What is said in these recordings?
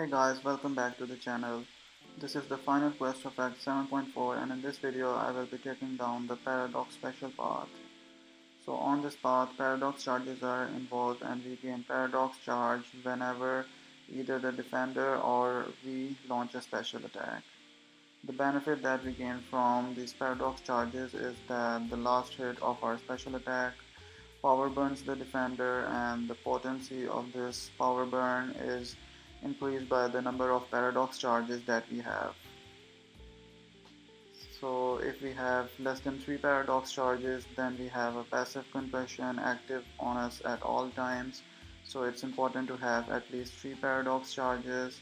Hey guys, welcome back to the channel. This is the final quest of Act 7.4 and in this video I will be taking down the Paradox special path. So on this path, Paradox charges are involved and we gain Paradox charge whenever either the defender or we launch a special attack. The benefit that we gain from these Paradox charges is that the last hit of our special attack power burns the defender, and the potency of this power burn is increased by the number of paradox charges that we have. So if we have less than 3 paradox charges, then we have a passive concussion active on us at all times. So it's important to have at least 3 paradox charges.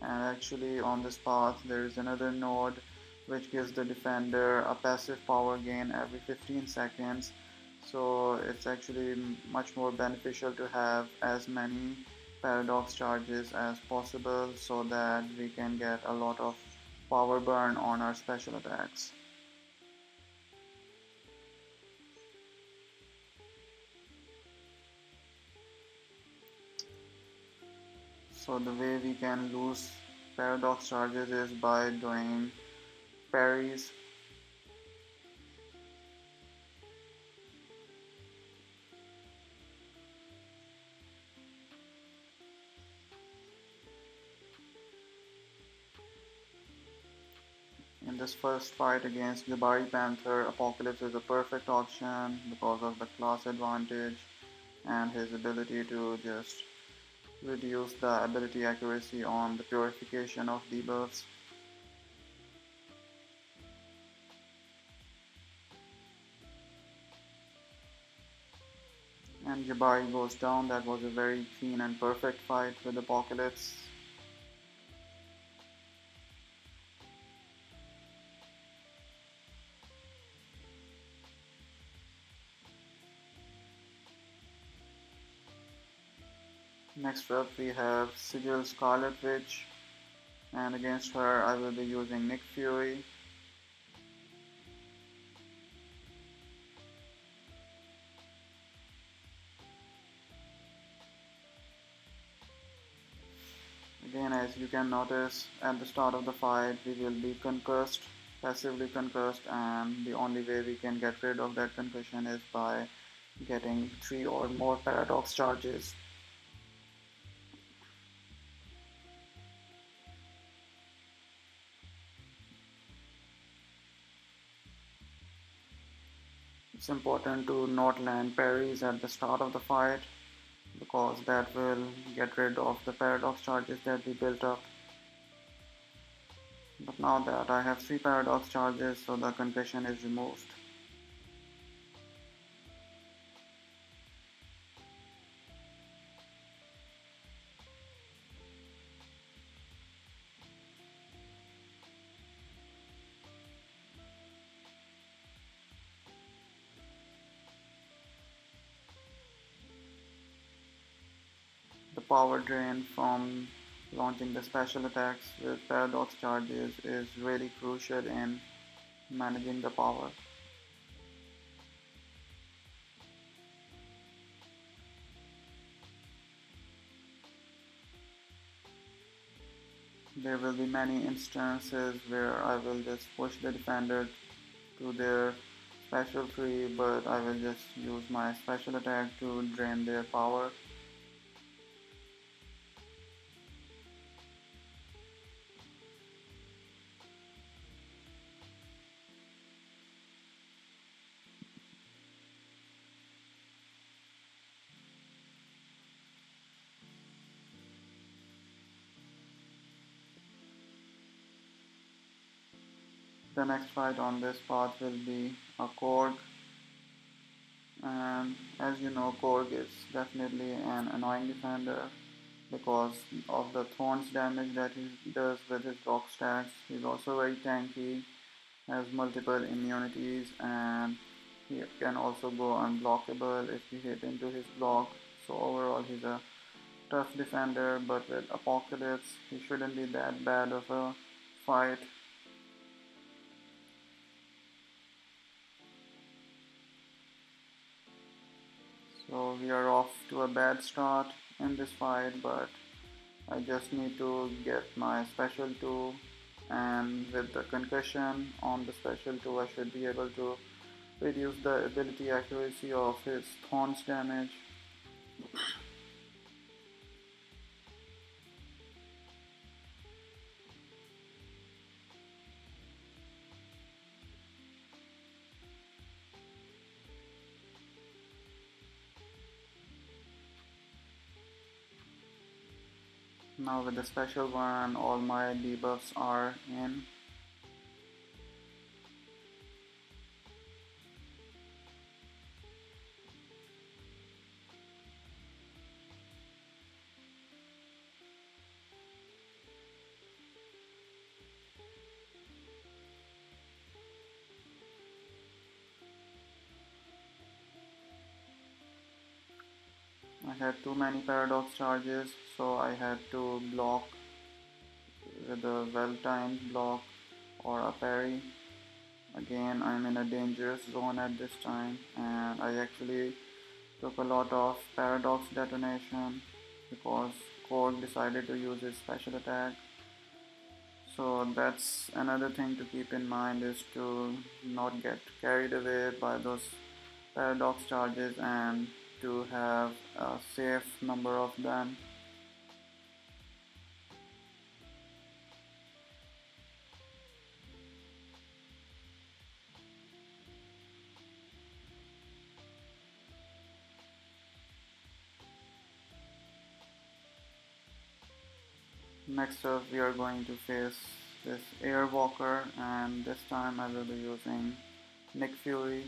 And actually on this path there is another node which gives the defender a passive power gain every 15 seconds. So it's actually much more beneficial to have as many paradox charges as possible so that we can get a lot of power burn on our special attacks. So the way we can lose paradox charges is by doing parries. In this first fight against Jabari Panther, Apocalypse is a perfect option because of the class advantage and his ability to just reduce the ability accuracy on the purification of debuffs. And Jabari goes down. That was a very clean and perfect fight with Apocalypse. Next up we have Sigil Scarlet Witch, and against her I will be using Nick Fury. Again, as you can notice, at the start of the fight we will be concussed, passively concussed, and the only way we can get rid of that concussion is by getting 3 or more paradox charges. It's important to not land parries at the start of the fight because that will get rid of the paradox charges that we built up. But now that I have 3 paradox charges, so the concussion is removed. The power drain from launching the special attacks with paradox charges is really crucial in managing the power. There will be many instances where I will just push the defender to their special tree, but I will just use my special attack to drain their power. The next fight on this path will be a Korg, and as you know, Korg is definitely an annoying defender because of the thorns damage that he does with his rock stacks. He's also very tanky, has multiple immunities, and he can also go unblockable if you hit into his block. So overall he's a tough defender, but with Apocalypse he shouldn't be that bad of a fight. So we are off to a bad start in this fight, but I just need to get my special 2, and with the concussion on the special 2 I should be able to reduce the ability accuracy of his thorns damage. Now with the special 1 all my debuffs are in. I had too many paradox charges, so I had to block with a well-timed block or a parry. Again, I'm in a dangerous zone at this time, and I actually took a lot of paradox detonation because Korg decided to use his special attack. So that's another thing to keep in mind, is to not get carried away by those paradox charges and to have a safe number of them. Next up we are going to face this Airwalker, and this time I will be using Nick Fury.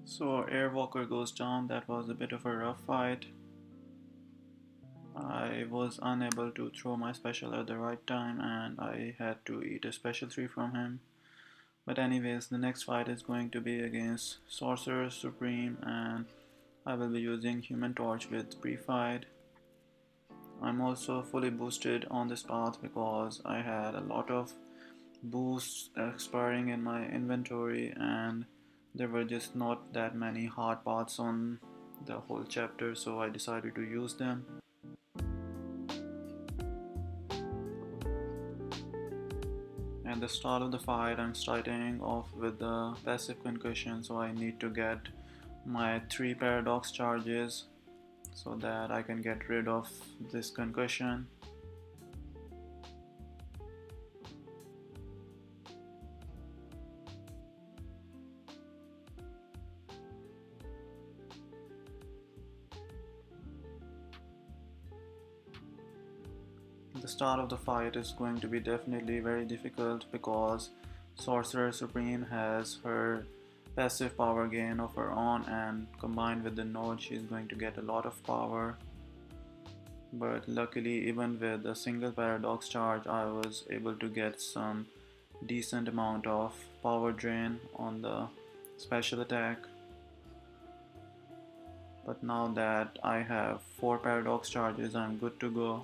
So Airwalker goes down. That was a bit of a rough fight. I was unable to throw my special at the right time, and I had to eat a special 3 from him. But anyways, the next fight is going to be against Sorcerer Supreme, and I will be using Human Torch with pre-fight. I'm also fully boosted on this path because I had a lot of boosts expiring in my inventory, and there were just not that many hard paths on the whole chapter, so I decided to use them. At the start of the fight, I'm starting off with the passive concussion, so I need to get my 3 paradox charges so that I can get rid of this concussion. The start of the fight is going to be definitely very difficult because Sorcerer Supreme has her passive power gain of her own, and combined with the node she's going to get a lot of power. But luckily, even with a single paradox charge, I was able to get some decent amount of power drain on the special attack. But now that I have 4 paradox charges, I'm good to go.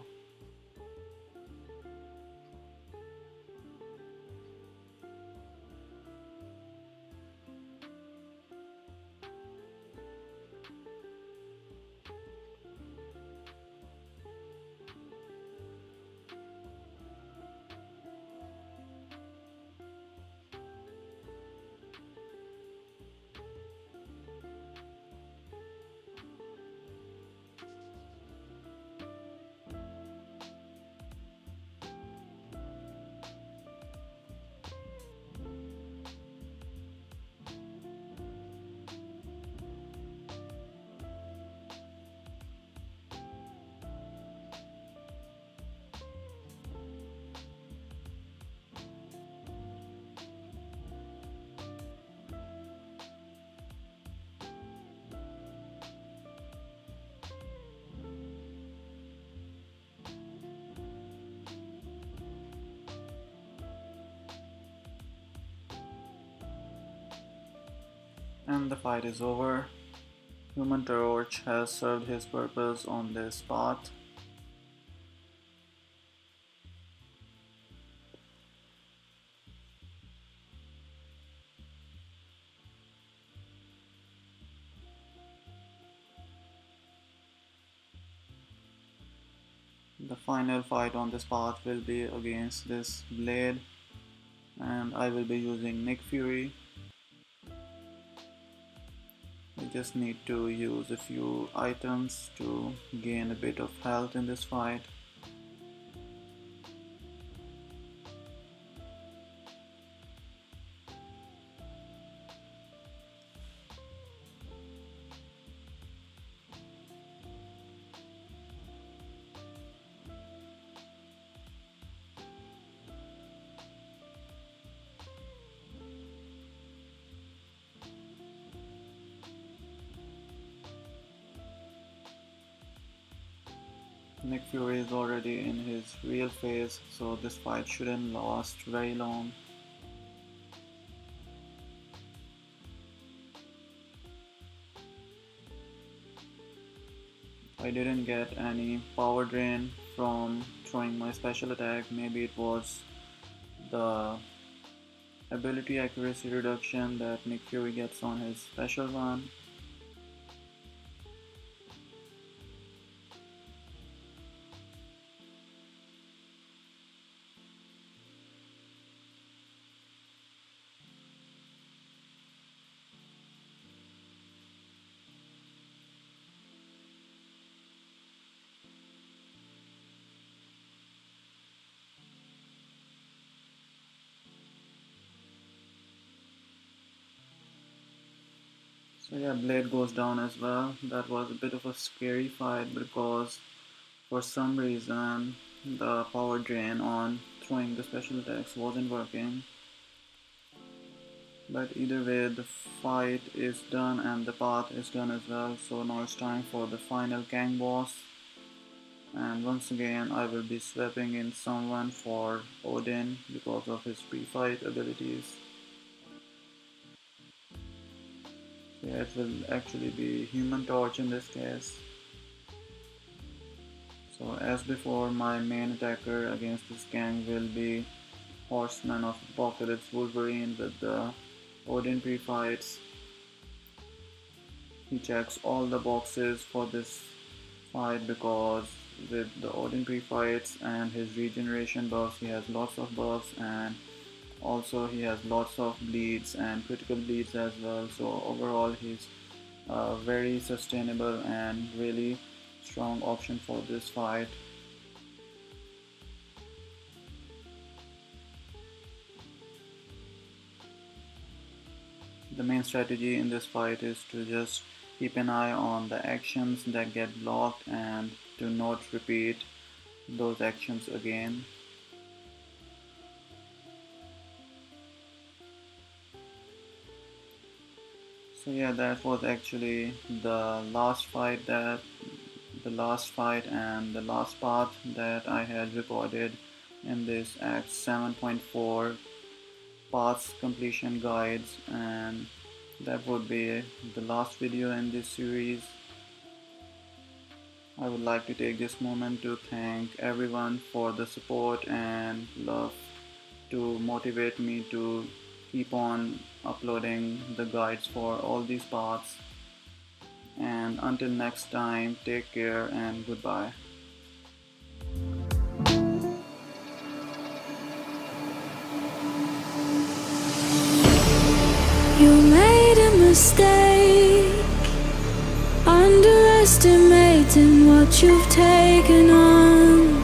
And the fight is over. Human Torch has served his purpose on this path. The final fight on this path will be against this blade, and I will be using Nick Fury. I just need to use a few items to gain a bit of health in this fight. Nick Fury is already in his real phase, so this fight shouldn't last very long. I didn't get any power drain from throwing my special attack. Maybe it was the ability accuracy reduction that Nick Fury gets on his special one. So yeah, Blade goes down as well. That was a bit of a scary fight because for some reason the power drain on throwing the special attacks wasn't working. But either way, the fight is done and the path is done as well. So now it's time for the final Kang boss. And once again, I will be swapping in someone for Odin because of his pre-fight abilities. Yeah, it will actually be Human Torch in this case. So as before, my main attacker against this Kang will be Horseman of Apocalypse Wolverine with the Odin pre-fights. He checks all the boxes for this fight because with the Odin pre-fights and his regeneration buffs, he has lots of buffs, and also he has lots of bleeds and critical bleeds as well. So overall he's a very sustainable and really strong option for this fight. The main strategy in this fight is to just keep an eye on the actions that get blocked and to not repeat those actions again. So yeah, that was actually the last fight and the last part that I had recorded in this Act 7.4 paths completion guides, and that would be the last video in this series. I would like to take this moment to thank everyone for the support and love to motivate me to keep on uploading the guides for all these parts. And until next time, take care and goodbye. You made a mistake, underestimating what you've taken on.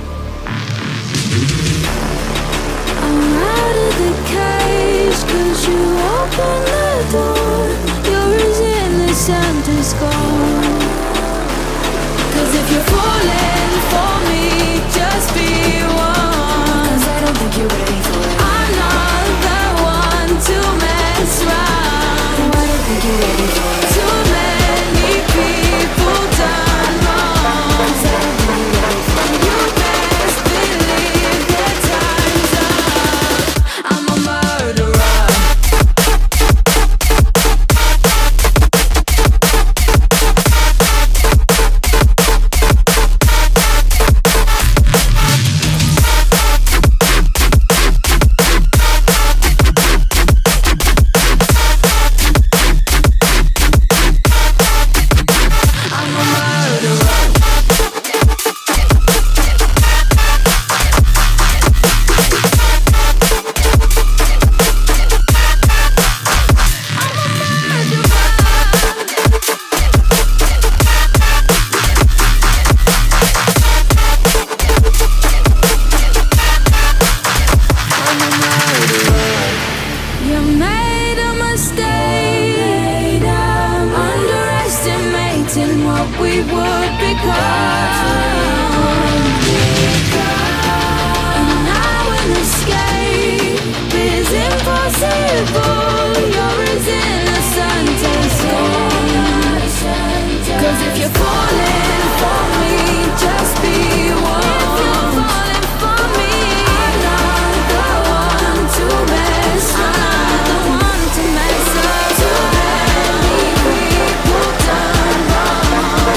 I'm out of the cage, 'cause you opened the door. You're as innocent as gold. 'Cause if you're falling for me, just be one. 'Cause I don't think you're ready for it. I'm not the one to mess around. I don't think you're ready for it. Too many people done wrong. 'Cause I don't think you're ready for it. You best believe that time's up. I'm a murderer. You made a mistake, underestimating what we would become. And now an escape is impossible. You're as innocent as gold. 'Cause if you're falling for me, just be one. If you're falling for me, I'm not the one to mess up. Too many people done wrong.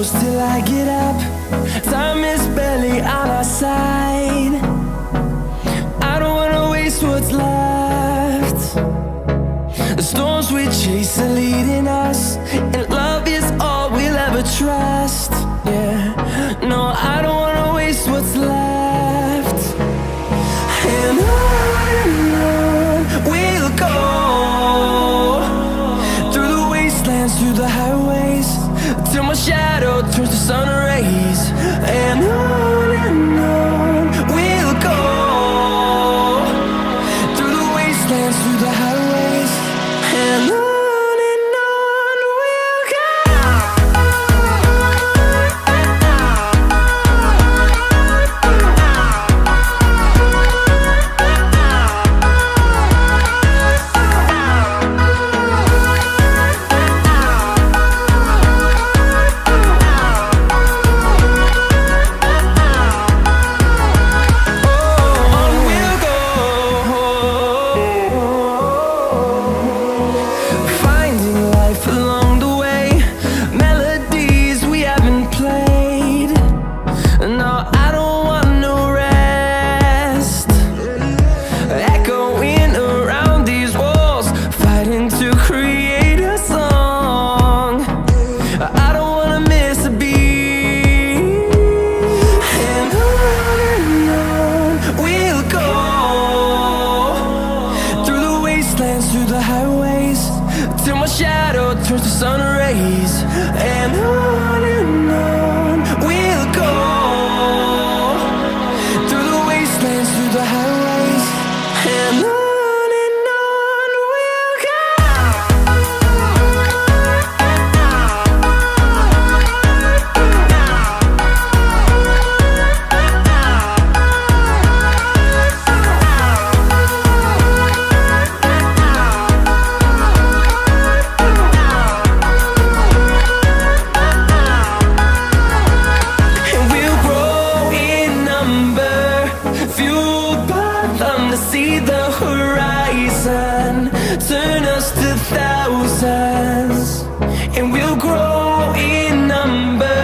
close till I get up. Time is barely on our side. I don't wanna waste what's left. The storms we chase are leading us, and love is all we'll ever trust. Yeah, no, I don't wanna waste what's left. And on we'll go, through the wastelands, through the highways, till my shadow turns to sun rays. And on we'll go, through the wastelands, through the highways, and on we'll go. Through the highways, till my shadow turns to sun rays. And on we'll go, through the wastelands, through the highways, and on we'll go. See the horizon turn us to thousands, and we'll grow in number,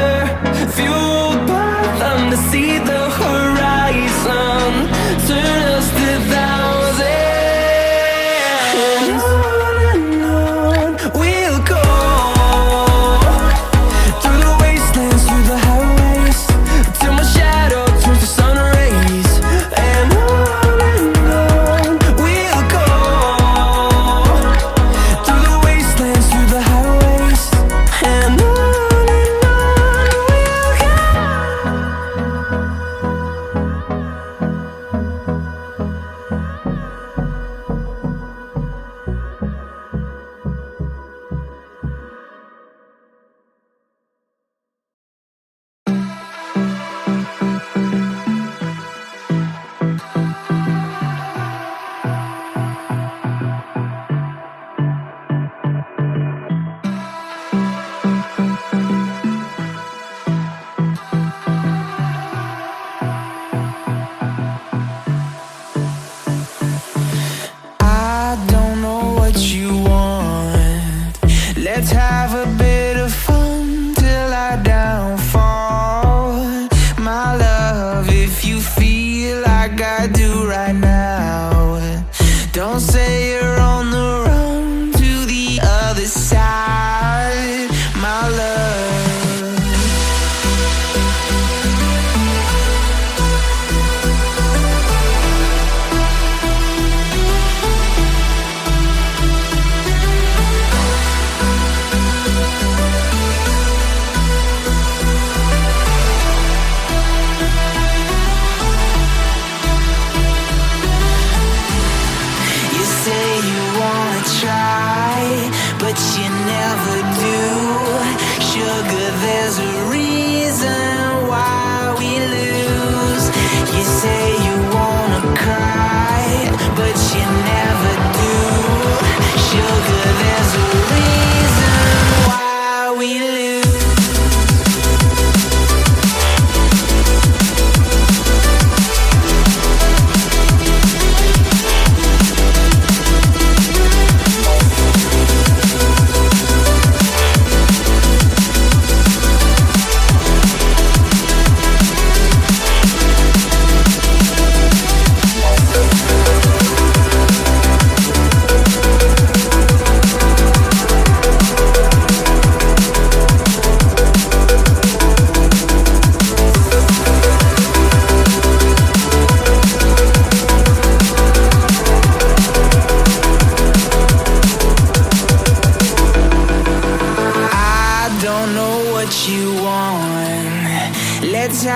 fueled by them to see the horizon turn us to thousands. And on we'll go, through the wastelands, through the highways, till my shadow turns to sun rays. And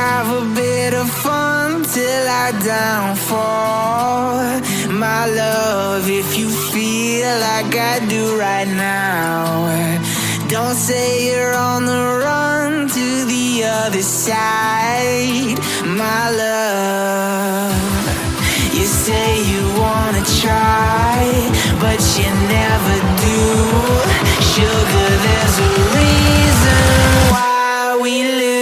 have a bit of fun till I downfall. My love, if you feel like I do right now, don't say you're on the run to the other side. My love, you say you wanna try, but you never do. Sugar, there's a reason why we lose.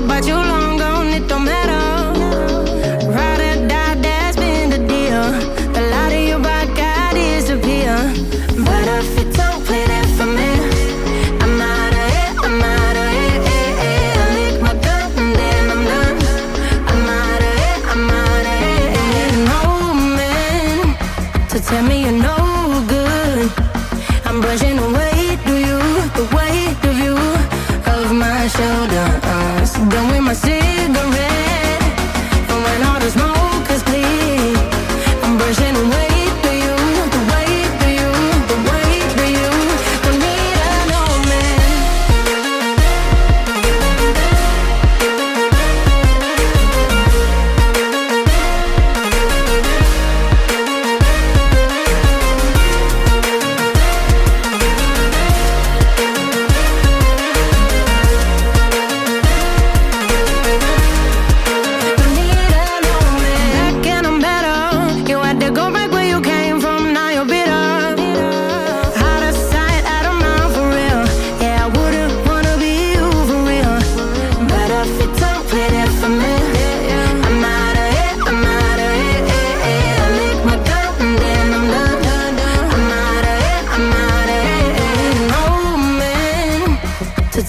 But you long gone, it don't matter. Ride or die, that's been the deal. The light of your back, I disappear. But if you don't play that for me, I'm out of it, I'm out of it. I lick my gun and then I'm done. I'm out of it, I'm out of it. No man to tell me you're no good. I'm brushing the weight of you, the weight of you, of my shoulder. Done with my cigarette, and when all the smoke is clear, I'm brushing the weight of you, the weight of you, the weight of you. Don't need a no man.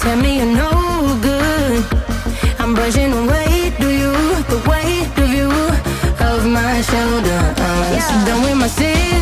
Tell me you're no good. I'm brushing the weight of you, the weight of you, of my shoulder. Done with my city.